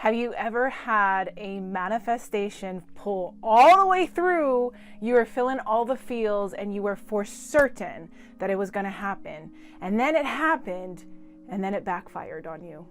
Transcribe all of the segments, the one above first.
Have you ever had a manifestation pull all the way through? You were feeling all the feels and you were for certain that it was going to happen. And then it happened and then it backfired on you.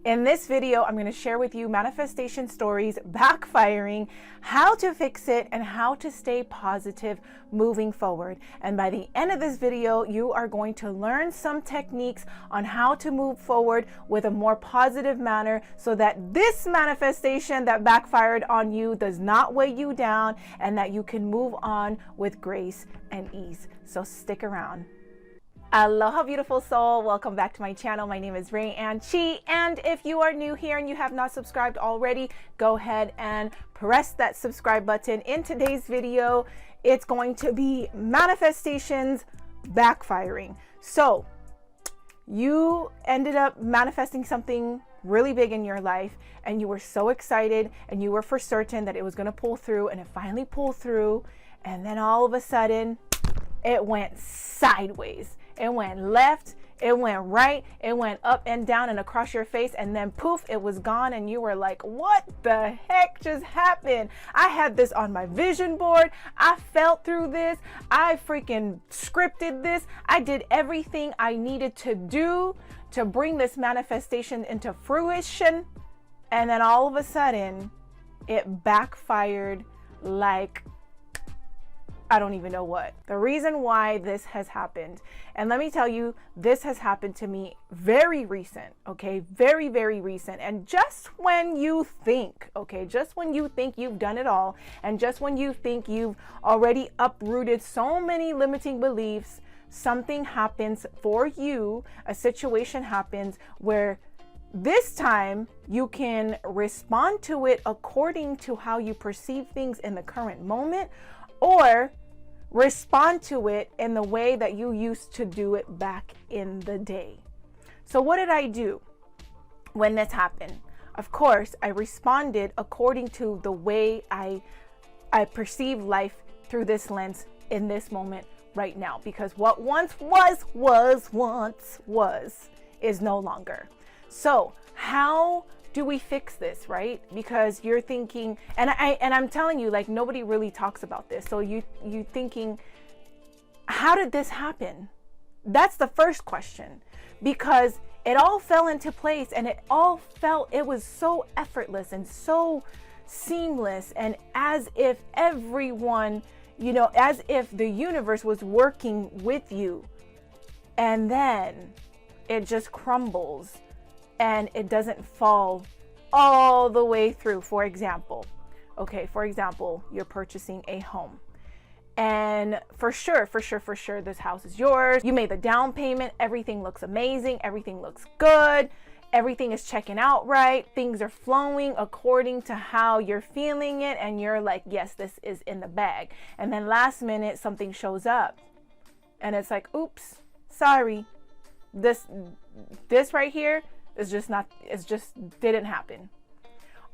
In this video, I'm going to share with you manifestation stories, backfiring, how to fix it, and how to stay positive moving forward. And by the end of this video, you are going to learn some techniques on how to move forward with a more positive manner so that this manifestation that backfired on you does not weigh you down and that you can move on with grace and ease. So stick around. Aloha, beautiful soul. Welcome back to my channel. My name is Rayanne Chi, and if you are new here and you have not subscribed already, go ahead and press that subscribe button. In today's video, it's going to be manifestations backfiring. So you ended up manifesting something really big in your life and you were so excited and you were for certain that it was going to pull through, and it finally pulled through, and then all of a sudden it went sideways. It went left, it went right, it went up and down and across your face, and then poof, it was gone, and you were like, what the heck just happened? I had this on my vision board. I felt through this. I freaking scripted this. I did everything I needed to do to bring this manifestation into fruition, and then all of a sudden, it backfired like I don't even know what. The reason why this has happened, and let me tell you, this has happened to me very recent, okay? Very, very recent. And just when you think, okay, just when you think you've done it all, and just when you think you've already uprooted so many limiting beliefs, something happens for you, a situation happens where this time you can respond to it according to how you perceive things in the current moment, or respond to it in the way that you used to do it back in the day. So what did I do when this happened? Of course, I responded according to the way I perceive life through this lens in this moment right now, because what once was is no longer. So how do we fix this, right? Because you're thinking, and I'm telling you, like, nobody really talks about this. So you thinking, how did this happen? That's the first question, because it all fell into place and it was so effortless and so seamless, and as if everyone, as if the universe was working with you, and then it just crumbles and it doesn't fall all the way through. For example, you're purchasing a home, and for sure, this house is yours. You made the down payment. Everything looks amazing. Everything looks good. Everything is checking out right. Things are flowing according to how you're feeling it. And you're like, yes, this is in the bag. And then last minute, something shows up and it's like, oops, sorry. This right here, it's just didn't happen.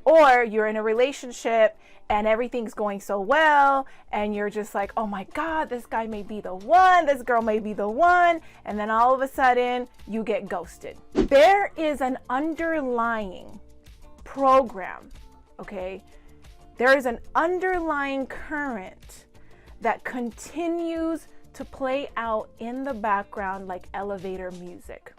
Or you're in a relationship and everything's going so well and you're just like, oh my God, this guy may be the one, this girl may be the one, and then all of a sudden you get ghosted. There is an underlying program, okay? There is an underlying current that continues to play out in the background like elevator music.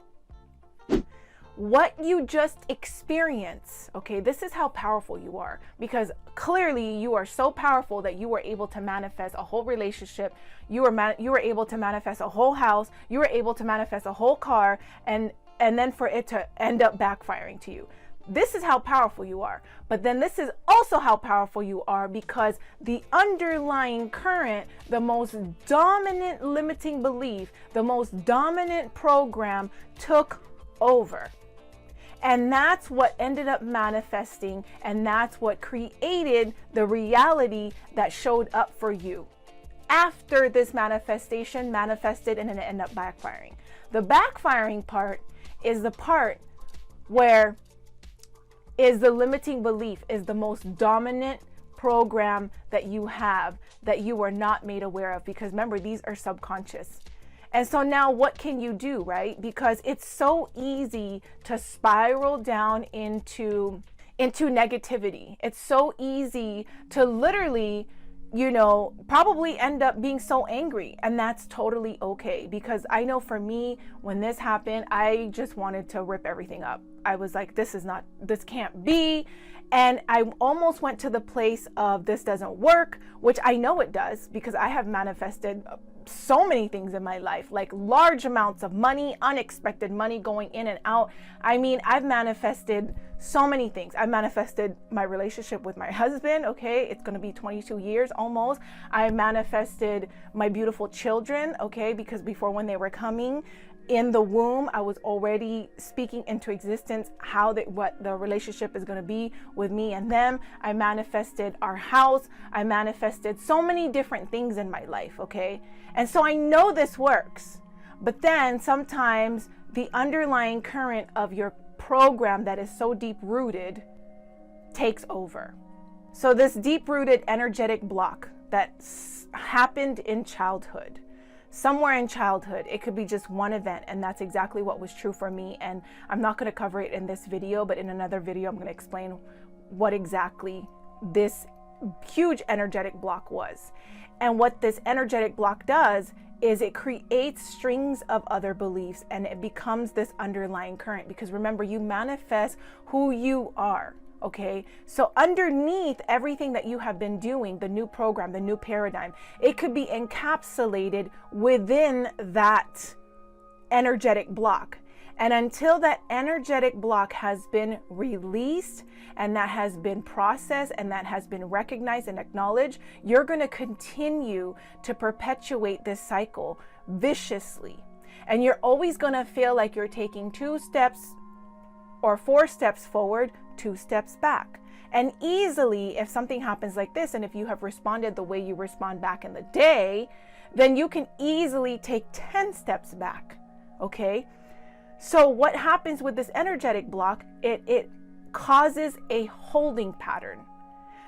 What you just experienced, okay, this is how powerful you are, because clearly you are so powerful that you were able to manifest a whole relationship. You were able to manifest a whole house. You were able to manifest a whole car, and then for it to end up backfiring to you. This is how powerful you are. But then this is also how powerful you are, because the underlying current, the most dominant limiting belief, the most dominant program took over. And that's what ended up manifesting, and that's what created the reality that showed up for you after this manifestation manifested and it ended up backfiring. The backfiring part is the part where is the limiting belief, is the most dominant program that you have that you were not made aware of, because remember, these are subconscious. And so now what can you do, right? Because it's so easy to spiral down into into negativity. It's so easy to literally, probably end up being so angry. And that's totally okay. Because I know for me, when this happened, I just wanted to rip everything up. I was like, this can't be. And I almost went to the place of this doesn't work, which I know it does, because I have manifested so many things in my life, like large amounts of money, unexpected money going in and out. I mean, I've manifested so many things. I manifested my relationship with my husband. Okay. It's going to be 22 years almost. I manifested my beautiful children. Okay. Because before, when they were coming in the womb, I was already speaking into existence what the relationship is going to be with me and them. I manifested our house. I manifested so many different things in my life. Okay. And so I know this works, but then sometimes the underlying current of your program that is so deep rooted takes over. So this deep rooted energetic block that happened in childhood, somewhere in childhood, it could be just one event. And that's exactly what was true for me. And I'm not going to cover it in this video, but in another video, I'm going to explain what exactly this huge energetic block was. And what this energetic block does is it creates strings of other beliefs, and it becomes this underlying current. Because remember, you manifest who you are. Okay, so underneath everything that you have been doing, the new program, the new paradigm, it could be encapsulated within that energetic block. And until that energetic block has been released, and that has been processed, and that has been recognized and acknowledged, you're going to continue to perpetuate this cycle viciously. And you're always going to feel like you're taking 2 steps or 4 steps forward, 2 steps back. And easily, if something happens like this, and if you have responded the way you respond back in the day, then you can easily take 10 steps back. Okay. So what happens with this energetic block, it causes a holding pattern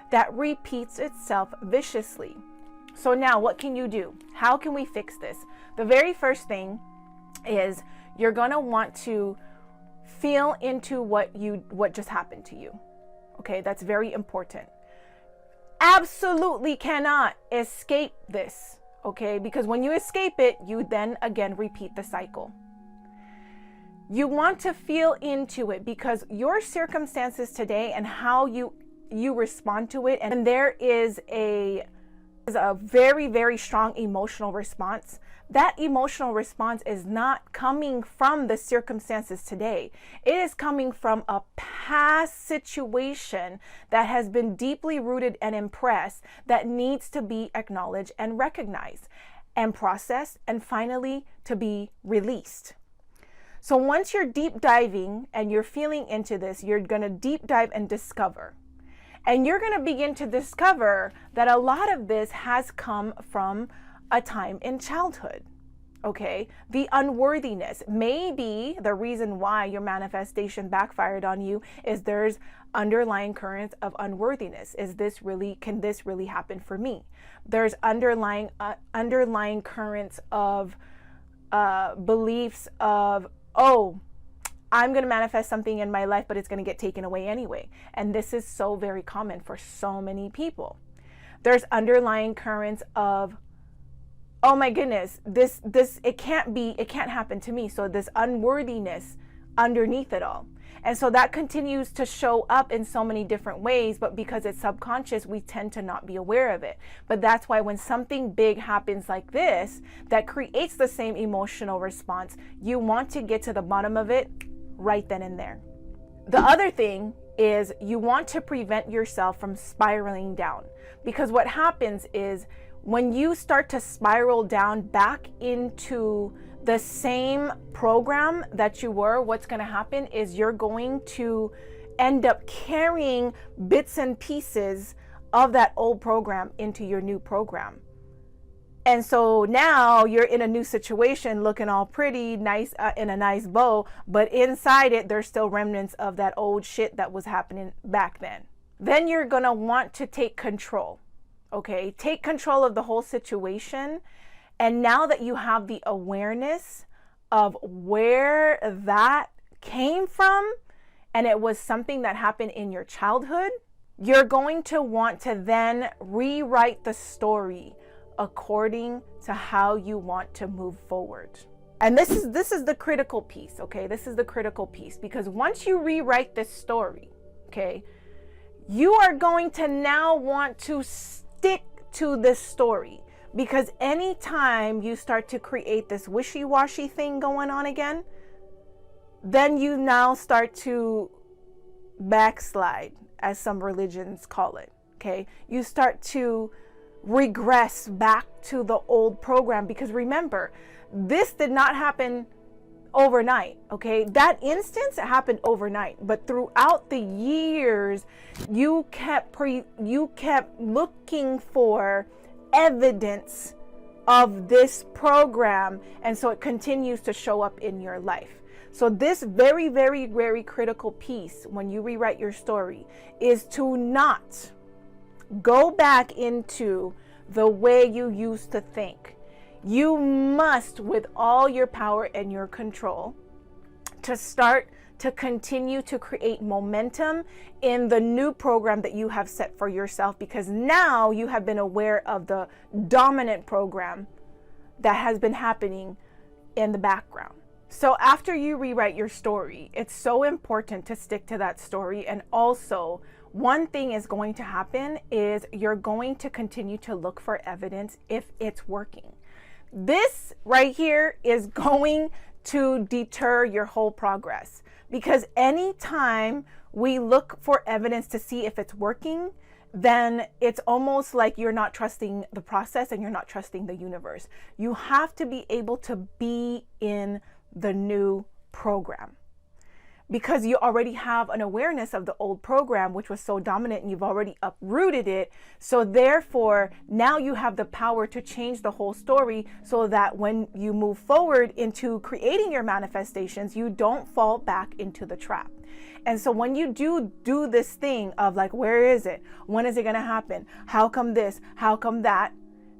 that repeats itself viciously. So now what can you do? How can we fix this? The very first thing is you're going to want to feel into what just happened to you. Okay, that's very important. Absolutely cannot escape this. Okay, because when you escape it, you then again repeat the cycle. You want to feel into it, because your circumstances today and how you respond to it, and there is a very, very strong emotional response. That emotional response is not coming from the circumstances today. It is coming from a past situation that has been deeply rooted and impressed, that needs to be acknowledged and recognized and processed, and finally to be released. So once you're deep diving and you're feeling into this, you're going to deep dive and discover. And you're going to begin to discover that a lot of this has come from a time in childhood. Okay, the unworthiness. Maybe the reason why your manifestation backfired on you is there's underlying currents of unworthiness. Can this really happen for me? There's underlying currents of beliefs of, oh, I'm going to manifest something in my life, but it's going to get taken away anyway. And this is so very common for so many people. There's underlying currents of, oh my goodness, it can't happen to me. So this unworthiness underneath it all. And so that continues to show up in so many different ways, but because it's subconscious, we tend to not be aware of it. But that's why when something big happens like this, that creates the same emotional response, you want to get to the bottom of it right then and there. The other thing is you want to prevent yourself from spiraling down, because what happens is when you start to spiral down back into the same program that you were, what's going to happen is you're going to end up carrying bits and pieces of that old program into your new program. And so now you're in a new situation looking all pretty, nice, in a nice bow, but inside it, there's still remnants of that old shit that was happening back then. Then you're going to want to take control. Okay, take control of the whole situation. And now that you have the awareness of where that came from, and it was something that happened in your childhood, you're going to want to then rewrite the story according to how you want to move forward. And this is the critical piece, okay? This is the critical piece, because once you rewrite this story, okay, you are going to now want to stick to this story, because anytime you start to create this wishy-washy thing going on again, then you now start to backslide, as some religions call it, okay? You start to regress back to the old program, because remember, this did not happen overnight, okay? That instance happened overnight, but throughout the years, you kept looking for evidence of this program, and so it continues to show up in your life. So this very, very, very critical piece when you rewrite your story is to not go back into the way you used to think. You must, with all your power and your control, to start to continue to create momentum in the new program that you have set for yourself, because now you have been aware of the dominant program that has been happening in the background. So after you rewrite your story, it's so important to stick to that story. And also, one thing is going to happen is you're going to continue to look for evidence if it's working. This right here is going to deter your whole progress, because anytime we look for evidence to see if it's working, then it's almost like you're not trusting the process and you're not trusting the universe. You have to be able to be in the new program, because you already have an awareness of the old program, which was so dominant, and you've already uprooted it. So therefore, now you have the power to change the whole story, so that when you move forward into creating your manifestations, you don't fall back into the trap. And so when you do this thing of like, where is it? When is it going to happen? How come this? How come that?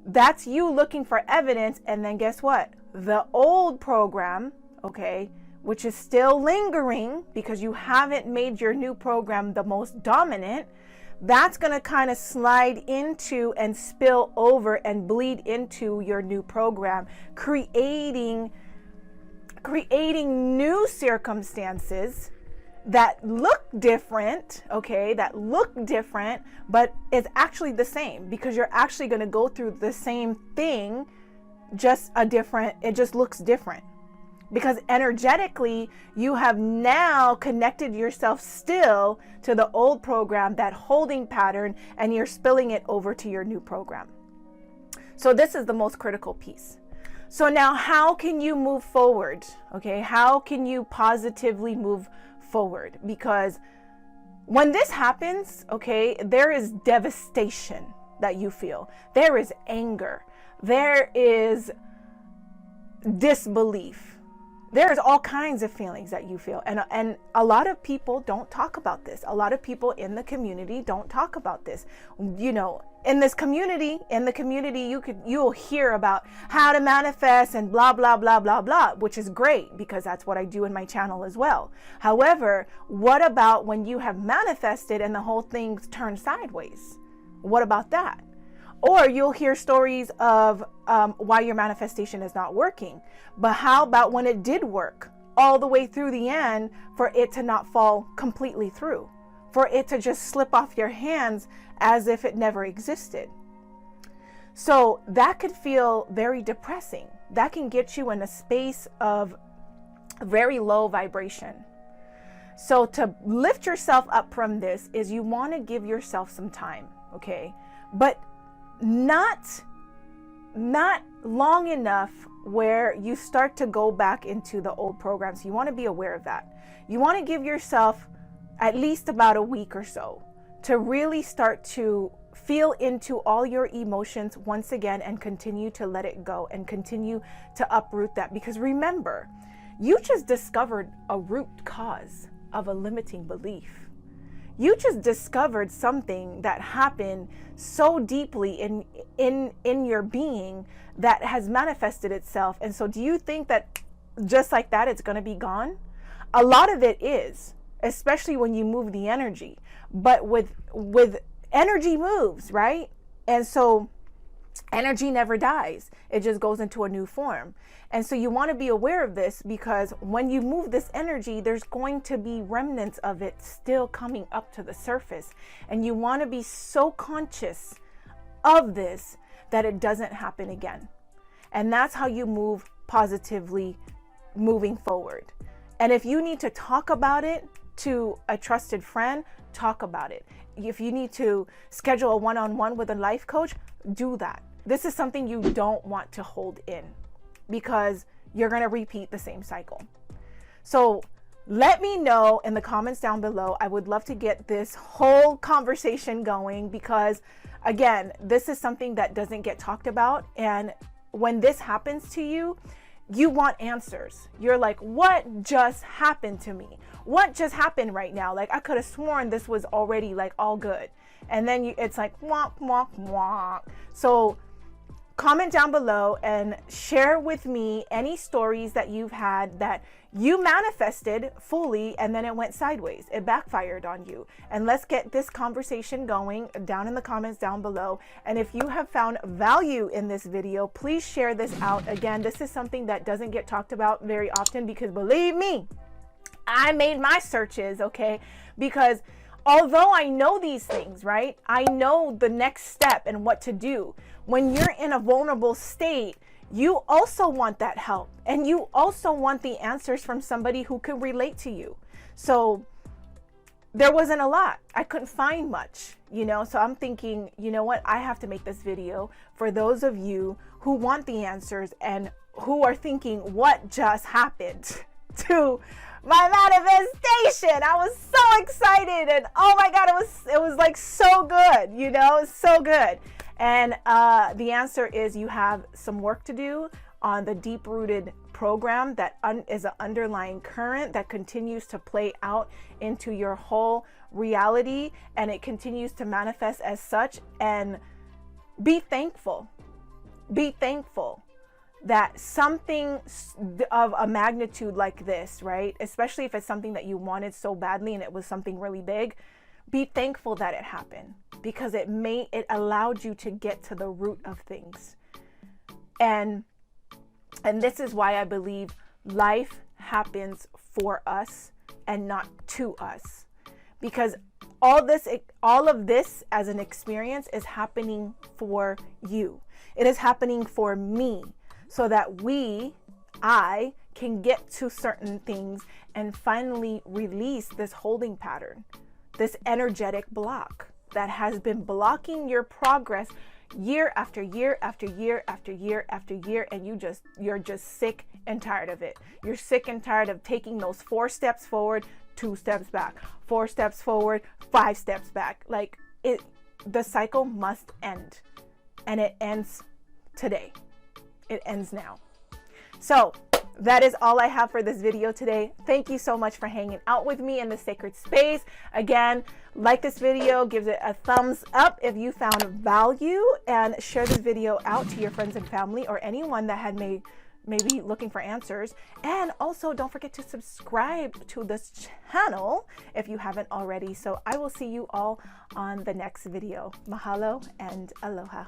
That's you looking for evidence. And then guess what? The old program, okay, which is still lingering because you haven't made your new program the most dominant, that's going to kind of slide into and spill over and bleed into your new program, creating new circumstances that look different, okay, but it's actually the same, because you're actually going to go through the same thing, it just looks different. Because energetically, you have now connected yourself still to the old program, that holding pattern, and you're spilling it over to your new program. So this is the most critical piece. So now how can you move forward? Okay, how can you positively move forward? Because when this happens, okay, there is devastation that you feel. There is anger. There is disbelief. There's all kinds of feelings that you feel. And a lot of people don't talk about this. A lot of people in the community don't talk about this. You know, in the community, you'll hear about how to manifest and blah, blah, blah, blah, blah, which is great, because that's what I do in my channel as well. However, what about when you have manifested and the whole thing turned sideways? What about that? Or you'll hear stories of why your manifestation is not working. But how about when it did work all the way through the end, for it to not fall completely through, for it to just slip off your hands as if it never existed? So that could feel very depressing. That can get you in a space of very low vibration. So to lift yourself up from this is you want to give yourself some time, okay? But not long enough where you start to go back into the old programs. You want to be aware of that. You want to give yourself at least about a week or so to really start to feel into all your emotions once again, and continue to let it go and continue to uproot that. Because remember, you just discovered a root cause of a limiting belief. You just discovered something that happened so deeply in your being that has manifested itself. And so do you think that just like that it's going to be gone? A lot of it is. especially when you move the energy. But with energy moves, right? And so energy never dies. It just goes into a new form. And so you want to be aware of this, because when you move this energy, there's going to be remnants of it still coming up to the surface. And you want to be so conscious of this that it doesn't happen again. And that's how you move positively moving forward. And if you need to talk about it to a trusted friend, talk about it. If you need to schedule a one-on-one with a life coach, do that. This is something you don't want to hold in, because you're going to repeat the same cycle. So let me know in the comments down below. I would love to get this whole conversation going, because again, this is something that doesn't get talked about. And when this happens to you, you want answers. You're like, what just happened to me? What just happened right now? Like, I could have sworn this was already like all good. And then it's like, wonk, wonk, wonk. So comment down below and share with me any stories that you've had that you manifested fully and then it went sideways. It backfired on you. And let's get this conversation going down in the comments down below. And if you have found value in this video, please share this out. Again, this is something that doesn't get talked about very often, because believe me, I made my searches, okay? Because although I know these things, right? I know the next step and what to do. When you're in a vulnerable state, you also want that help, and you also want the answers from somebody who can relate to you. So there wasn't a lot. I couldn't find much, you know? So I'm thinking, you know what? I have to make this video for those of you who want the answers and who are thinking, what just happened to my manifestation? I was so excited, and oh my God, it was like so good, you know, it's so good. And the answer is you have some work to do on the deep-rooted program that is an underlying current that continues to play out into your whole reality, and it continues to manifest as such. And be thankful. Be thankful that something of a magnitude like this, right? Especially if it's something that you wanted so badly and it was something really big, be thankful that it happened, because it allowed you to get to the root of things. And this is why I believe life happens for us and not to us, because all of this as an experience is happening for you. It is happening for me, so that I can get to certain things and finally release this holding pattern, this energetic block that has been blocking your progress year after year after year after year after year. And you're just sick and tired of it. You're sick and tired of taking those 4 steps forward, 2 steps back, 4 steps forward, 5 steps back. Like, the cycle must end, and it ends today. It ends now. So that is all I have for this video today. Thank you so much for hanging out with me in the sacred space. Again, like this video, give it a thumbs up if you found value, and share this video out to your friends and family, or anyone that may be looking for answers. And also, don't forget to subscribe to this channel if you haven't already. So I will see you all on the next video. Mahalo and aloha.